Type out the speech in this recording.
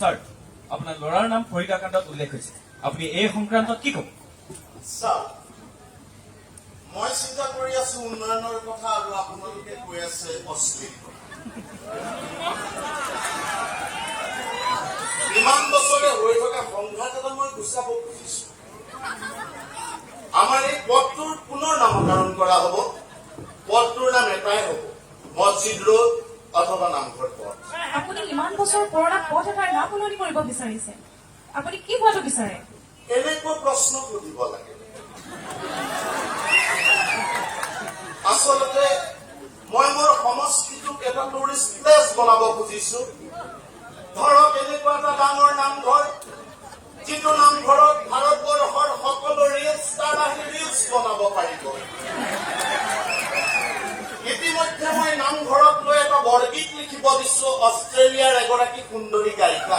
sir আপনাৰ ল'ৰাৰ নাম ফৰিদাকাণ্ডত উল্লেখ হৈছে আপুনি এই সংক্ৰান্তত কি ক'ব স্যাৰ মই চিন্তা কৰি আছো উন্নয়নৰ কথা আৰু আপোনালোকে কৈ আছে অশ্লীল ইমান বছৰে হৈ থকা সংঘাত এটা মই গুচাব খুজিছো আমাৰ এই পথটোৰ পুনৰ নামকৰণ কৰা হ'ব পথটোৰ নাম এটাই হ'ব মছজিদ ৰোড অথবা নামঘৰ পথ আপুনি ইমান বছৰ পুৰণা পথ এটাৰ নাম সলনি কৰিব বিচাৰিছে আপুনি কি হোৱাটো বিচাৰে এনেকৈ প্ৰশ্ন সুধিব লাগে আচলতে মই মোৰ সমষ্টিটোক এটা টুৰিষ্ট প্লেচ বনাব খুজিছো ধৰক এনেকুৱা এটা ডাঙৰ নামঘৰ যিটো নামঘৰত ভাৰতবৰ্ষৰ সকলো ৰিলছ ষ্টাৰ আহি ৰিলছ বনাব পাৰিব ইতিমধ্যে মই নামঘৰত লৈ এটা বৰগীত লিখিব দিছো অষ্ট্ৰেলিয়াৰ এগৰাকী সুন্দৰী গায়িকা